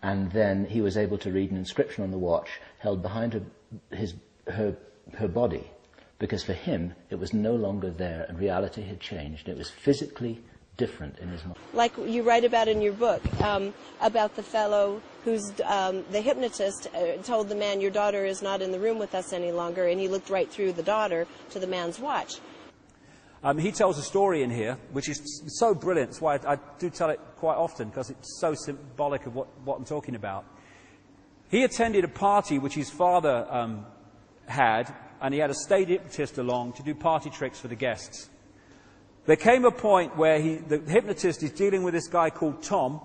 and then he was able to read an inscription on the watch held behind her body, because for him it was no longer there and reality had changed. It was physically different in his mind. Like you write about in your book, about the fellow who's, the hypnotist told the man, your daughter is not in the room with us any longer, and he looked right through the daughter to the man's watch. He tells a story in here, which is so brilliant. That's why I do tell it quite often, because it's so symbolic of what I'm talking about. He attended a party which his father had, and he had a state hypnotist along to do party tricks for the guests. There came a point where the hypnotist is dealing with this guy called Tom,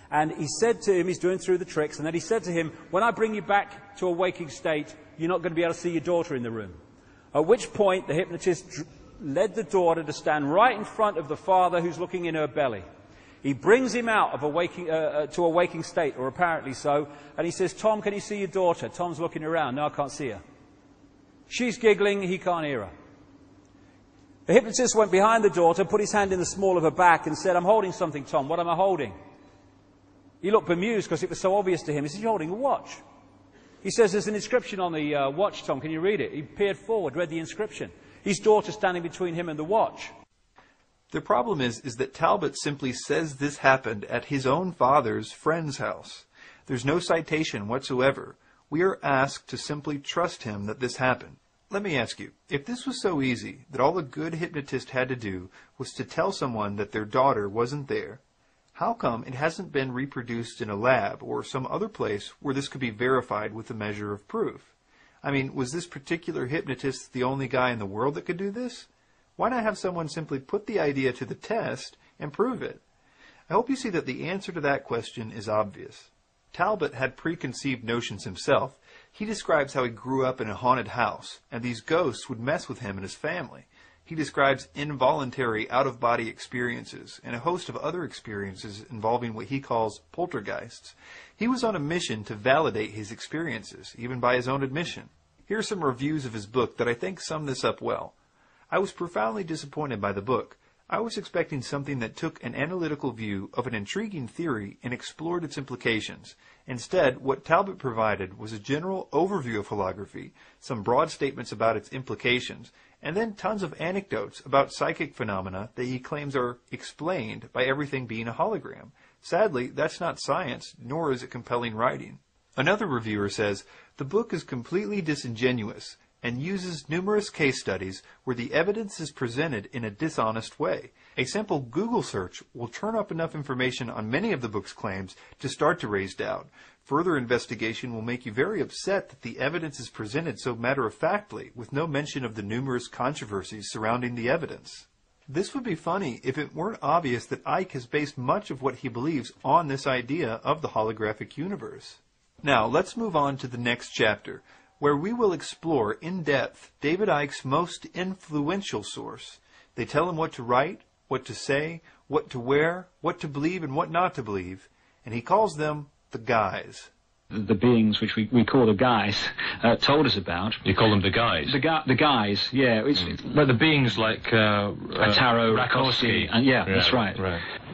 and he said to him, he's doing through the tricks, and then he said to him, when I bring you back to a waking state, you're not going to be able to see your daughter in the room. At which point the hypnotist led the daughter to stand right in front of the father who's looking in her belly. He brings him out of to a waking state, or apparently so, and he says, Tom, can you see your daughter? Tom's looking around. No, I can't see her. She's giggling. He can't hear her. The hypnotist went behind the daughter, put his hand in the small of her back and said, I'm holding something, Tom. What am I holding? He looked bemused because it was so obvious to him. He said, you're holding a watch. He says, there's an inscription on the watch, Tom. Can you read it? He peered forward, read the inscription. His daughter standing between him and the watch. The problem is that Talbot simply says this happened at his own father's friend's house. There's no citation whatsoever. We are asked to simply trust him that this happened. Let me ask you, if this was so easy that all a good hypnotist had to do was to tell someone that their daughter wasn't there, how come it hasn't been reproduced in a lab or some other place where this could be verified with a measure of proof? I mean, was this particular hypnotist the only guy in the world that could do this? Why not have someone simply put the idea to the test and prove it? I hope you see that the answer to that question is obvious. Talbot had preconceived notions himself. He describes how he grew up in a haunted house, and these ghosts would mess with him and his family. He describes involuntary out-of-body experiences and a host of other experiences involving what he calls poltergeists. He was on a mission to validate his experiences, even by his own admission. Here are some reviews of his book that I think sum this up well. I was profoundly disappointed by the book. I was expecting something that took an analytical view of an intriguing theory and explored its implications. Instead, what Talbot provided was a general overview of holography, some broad statements about its implications, and then tons of anecdotes about psychic phenomena that he claims are explained by everything being a hologram. Sadly, that's not science, nor is it compelling writing. Another reviewer says, the book is completely disingenuous and uses numerous case studies where the evidence is presented in a dishonest way. A simple Google search will turn up enough information on many of the book's claims to start to raise doubt. Further investigation will make you very upset that the evidence is presented so matter-of-factly, with no mention of the numerous controversies surrounding the evidence. This would be funny if it weren't obvious that Icke has based much of what he believes on this idea of the holographic universe. Now, let's move on to the next chapter, where we will explore in depth David Icke's most influential source. They tell him what to write, what to say, what to wear, what to believe and what not to believe, and he calls them the guys. The beings, which we call the guys, told us about. You call them the guys? The guys, yeah. But the beings like Taro, Rakowski. And yeah, that's right.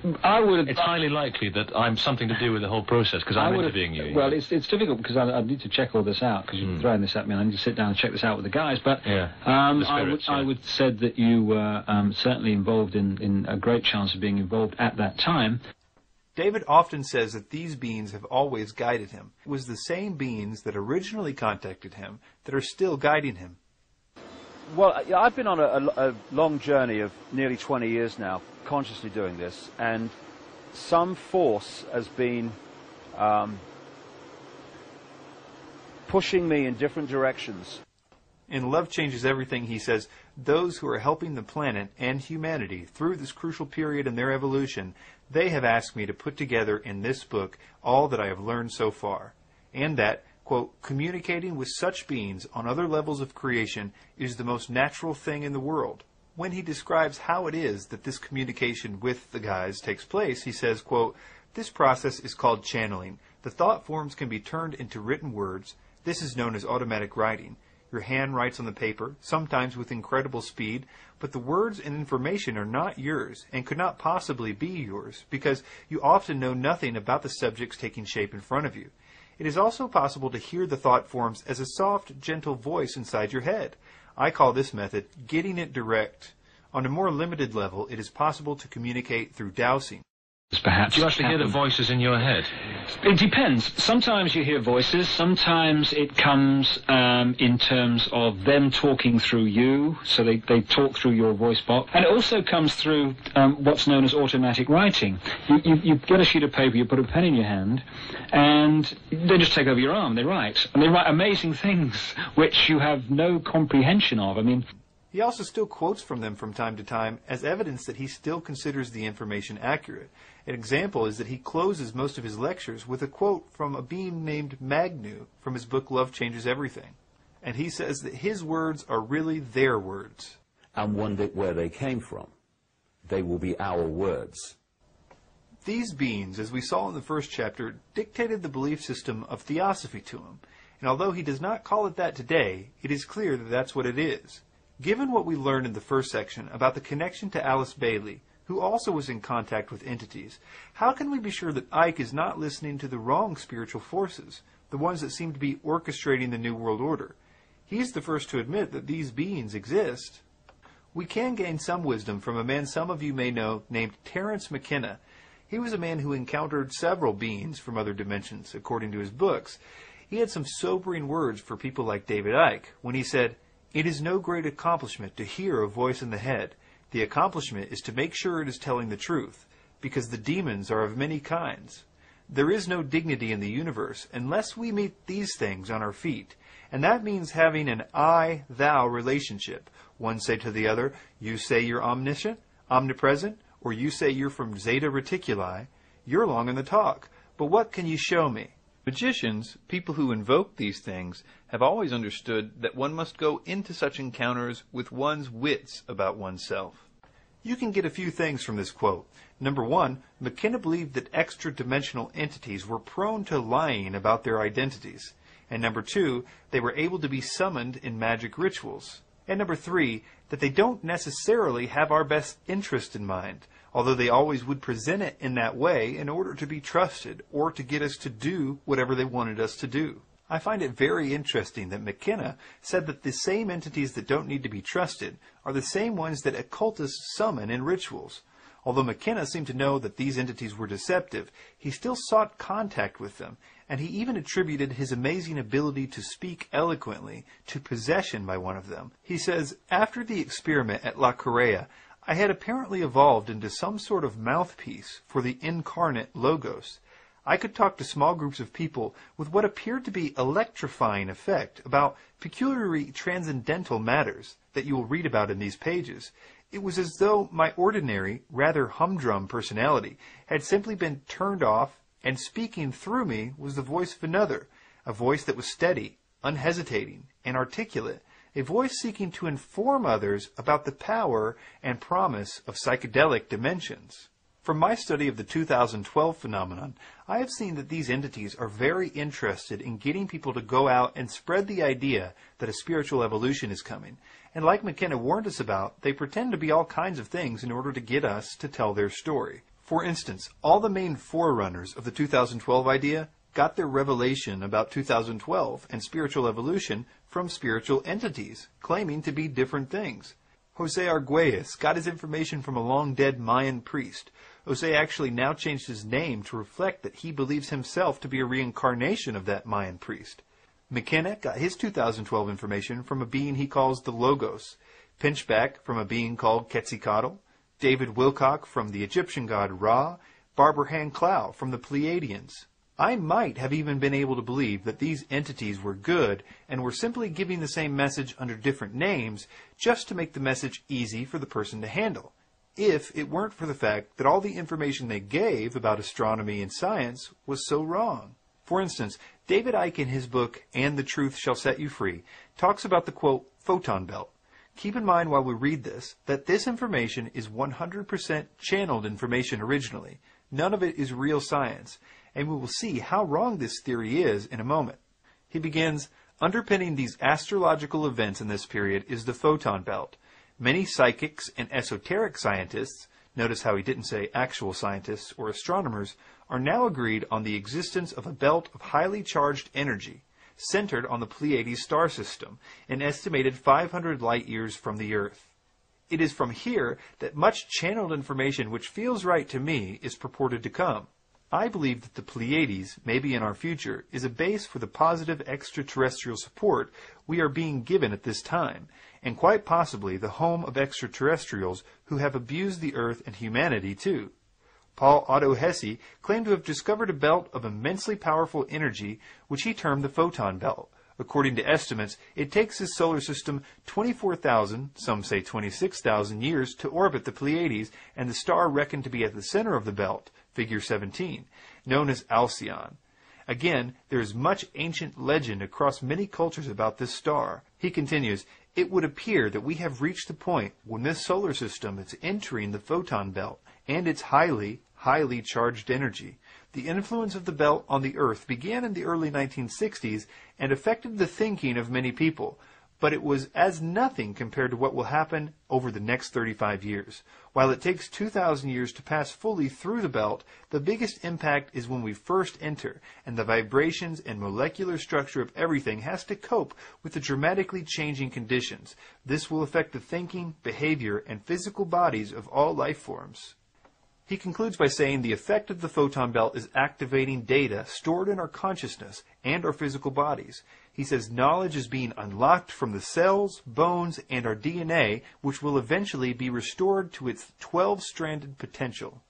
It's highly likely that I'm something to do with the whole process because I'm interviewing you. Well, it's difficult because I need to check all this out because you're throwing this at me and I need to sit down and check this out with the guys. But I would said that you were certainly involved in a great chance of being involved at that time. David often says that these beings have always guided him. It was the same beings that originally contacted him that are still guiding him. Well, I've been on a long journey of nearly 20 years now, consciously doing this, and some force has been pushing me in different directions. In Love Changes Everything, he says, those who are helping the planet and humanity through this crucial period in their evolution, they have asked me to put together in this book all that I have learned so far, and that, quote, communicating with such beings on other levels of creation is the most natural thing in the world. When he describes how it is that this communication with the guys takes place, he says, quote, this process is called channeling. The thought forms can be turned into written words. This is known as automatic writing. Your hand writes on the paper, sometimes with incredible speed, but the words and information are not yours and could not possibly be yours because you often know nothing about the subjects taking shape in front of you. It is also possible to hear the thought forms as a soft, gentle voice inside your head. I call this method getting it direct. On a more limited level, it is possible to communicate through dowsing. Perhaps do you actually hear the voices in your head? It depends. Sometimes you hear voices. Sometimes it comes in terms of them talking through you. So they talk through your voice box. And it also comes through what's known as automatic writing. You get a sheet of paper, you put a pen in your hand, and they just take over your arm. They write. And they write amazing things which you have no comprehension of. I mean... He also still quotes from them from time to time as evidence that he still considers the information accurate. An example is that he closes most of his lectures with a quote from a being named Magnu from his book Love Changes Everything. And he says that his words are really their words. And wonder where they came from. They will be our words. These beings, as we saw in the first chapter, dictated the belief system of theosophy to him. And although he does not call it that today, it is clear that that's what it is. Given what we learned in the first section about the connection to Alice Bailey, who also was in contact with entities, how can we be sure that Icke is not listening to the wrong spiritual forces, the ones that seem to be orchestrating the New World Order? He's the first to admit that these beings exist. We can gain some wisdom from a man some of you may know named Terence McKenna. He was a man who encountered several beings from other dimensions, according to his books. He had some sobering words for people like David Icke when he said, "It is no great accomplishment to hear a voice in the head. The accomplishment is to make sure it is telling the truth, because the demons are of many kinds. There is no dignity in the universe unless we meet these things on our feet, and that means having an I-thou relationship. One say to the other, you say you're omniscient, omnipresent, or you say you're from Zeta Reticuli. You're long in the talk, but what can you show me?" Magicians, people who invoke these things, have always understood that one must go into such encounters with one's wits about oneself. You can get a few things from this quote. Number one, McKenna believed that extra-dimensional entities were prone to lying about their identities. And number two, they were able to be summoned in magic rituals. And number three, that they don't necessarily have our best interest in mind, although they always would present it in that way in order to be trusted or to get us to do whatever they wanted us to do. I find it very interesting that McKenna said that the same entities that don't need to be trusted are the same ones that occultists summon in rituals. Although McKenna seemed to know that these entities were deceptive, he still sought contact with them, and he even attributed his amazing ability to speak eloquently to possession by one of them. He says, "After the experiment at La Correa, I had apparently evolved into some sort of mouthpiece for the incarnate Logos. I could talk to small groups of people with what appeared to be electrifying effect about peculiarly transcendental matters that you will read about in these pages. It was as though my ordinary, rather humdrum personality had simply been turned off, and speaking through me was the voice of another, a voice that was steady, unhesitating, and articulate, a voice seeking to inform others about the power and promise of psychedelic dimensions." From my study of the 2012 phenomenon, I have seen that these entities are very interested in getting people to go out and spread the idea that a spiritual evolution is coming. And like McKenna warned us about, they pretend to be all kinds of things in order to get us to tell their story. For instance, all the main forerunners of the 2012 idea got their revelation about 2012 and spiritual evolution from spiritual entities, claiming to be different things. Jose Arguelles got his information from a long-dead Mayan priest. Jose actually now changed his name to reflect that he believes himself to be a reincarnation of that Mayan priest. McKenna got his 2012 information from a being he calls the Logos, Pinchback from a being called Quetzalcoatl, David Wilcock from the Egyptian god Ra, Barbara Han Clow from the Pleiadians. I might have even been able to believe that these entities were good and were simply giving the same message under different names just to make the message easy for the person to handle, if it weren't for the fact that all the information they gave about astronomy and science was so wrong. For instance, David Icke in his book, And the Truth Shall Set You Free, talks about the, quote, photon belt. Keep in mind while we read this, that this information is 100% channeled information originally. None of it is real science, and we will see how wrong this theory is in a moment. He begins, Underpinning these astrological events in this period is the photon belt. Many psychics and esoteric scientists, notice how he didn't say actual scientists or astronomers, are now agreed on the existence of a belt of highly charged energy, centered on the Pleiades star system, an estimated 500 light-years from the Earth. It is from here that much channeled information which feels right to me is purported to come. I believe that the Pleiades, maybe in our future, is a base for the positive extraterrestrial support we are being given at this time, and quite possibly the home of extraterrestrials who have abused the Earth and humanity too. Paul Otto Hesse claimed to have discovered a belt of immensely powerful energy which he termed the photon belt. According to estimates, it takes his solar system 24,000, some say 26,000 years to orbit the Pleiades, and the star reckoned to be at the center of the belt, figure 17, known as Alcyon. Again, there is much ancient legend across many cultures about this star. He continues, it would appear that we have reached the point when this solar system is entering the photon belt and its highly charged energy. The influence of the belt on the Earth began in the early 1960s and affected the thinking of many people, but it was as nothing compared to what will happen over the next 35 years. While it takes 2,000 years to pass fully through the belt, the biggest impact is when we first enter, and the vibrations and molecular structure of everything has to cope with the dramatically changing conditions. This will affect the thinking, behavior, and physical bodies of all life forms. He concludes by saying the effect of the photon belt is activating data stored in our consciousness and our physical bodies. He says knowledge is being unlocked from the cells, bones, and our DNA, which will eventually be restored to its 12-stranded potential.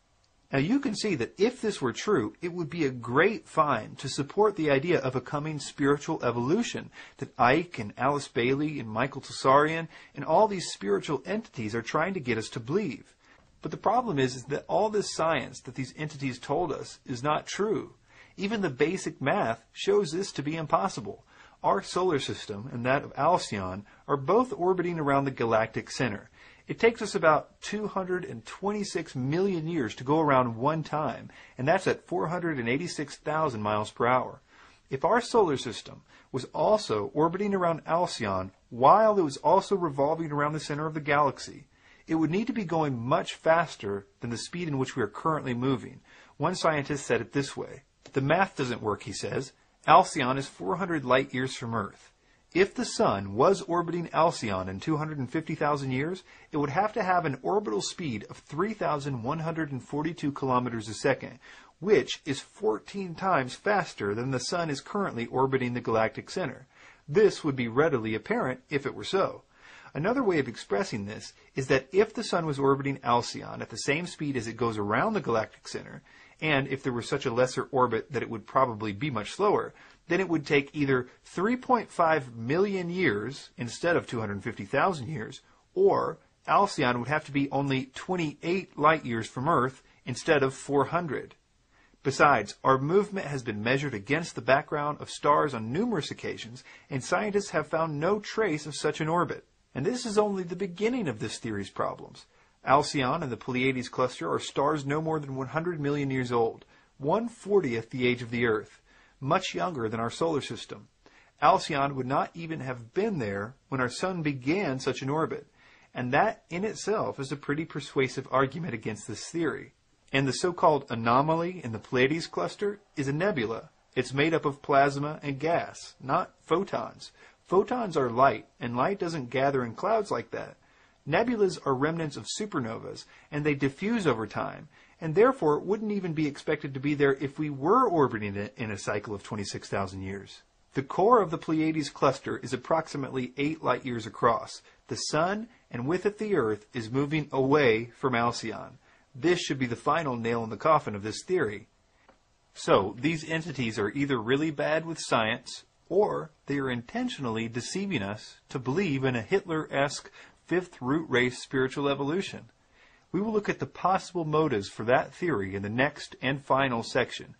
Now you can see that if this were true, it would be a great find to support the idea of a coming spiritual evolution that Icke and Alice Bailey and Michael Tsarian and all these spiritual entities are trying to get us to believe. But the problem is that all this science that these entities told us is not true. Even the basic math shows this to be impossible. Our solar system and that of Alcyon are both orbiting around the galactic center. It takes us about 226 million years to go around one time, and that's at 486,000 miles per hour. If our solar system was also orbiting around Alcyon while it was also revolving around the center of the galaxy, it would need to be going much faster than the speed in which we are currently moving. One scientist said it this way. The math doesn't work, he says. Alcyon is 400 light years from Earth. If the Sun was orbiting Alcyon in 250,000 years, it would have to have an orbital speed of 3,142 kilometers a second, which is 14 times faster than the Sun is currently orbiting the galactic center. This would be readily apparent if it were so. Another way of expressing this is that if the Sun was orbiting Alcyon at the same speed as it goes around the galactic center, and if there were such a lesser orbit that it would probably be much slower, then it would take either 3.5 million years instead of 250,000 years, or Alcyon would have to be only 28 light years from Earth instead of 400. Besides, our movement has been measured against the background of stars on numerous occasions, and scientists have found no trace of such an orbit. And this is only the beginning of this theory's problems. Alcyon and the Pleiades cluster are stars no more than 100 million years old, 1/40th the age of the Earth, much younger than our solar system. Alcyon would not even have been there when our Sun began such an orbit, and that in itself is a pretty persuasive argument against this theory. And the so-called anomaly in the Pleiades cluster is a nebula. It's made up of plasma and gas, not photons. Photons are light, and light doesn't gather in clouds like that. Nebulas are remnants of supernovas, and they diffuse over time, and therefore wouldn't even be expected to be there if we were orbiting it in a cycle of 26,000 years. The core of the Pleiades cluster is approximately 8 light years across. The Sun, and with it the Earth, is moving away from Alcyon. This should be the final nail in the coffin of this theory. So, these entities are either really bad with science, or they are intentionally deceiving us to believe in a Hitler-esque fifth root race spiritual evolution. We will look at the possible motives for that theory in the next and final section.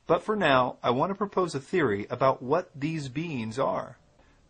But for now, I want to propose a theory about what these beings are.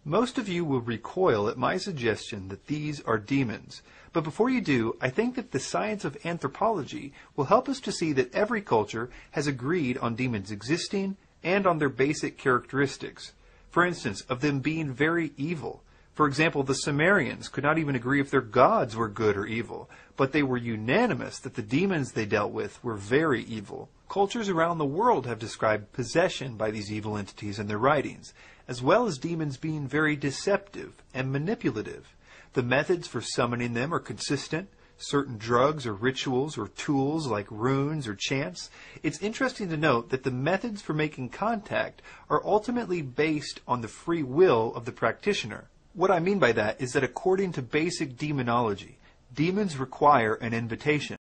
Most of you will recoil at my suggestion that these are demons. But before you do, I think that the science of anthropology will help us to see that every culture has agreed on demons existing and on their basic characteristics. For instance, of them being very evil. For example, the Sumerians could not even agree if their gods were good or evil, but they were unanimous that the demons they dealt with were very evil. Cultures around the world have described possession by these evil entities in their writings, as well as demons being very deceptive and manipulative. The methods for summoning them are consistent. Certain drugs or rituals or tools like runes or chants. It's interesting to note that the methods for making contact are ultimately based on the free will of the practitioner. What I mean by that is that according to basic demonology, demons require an invitation.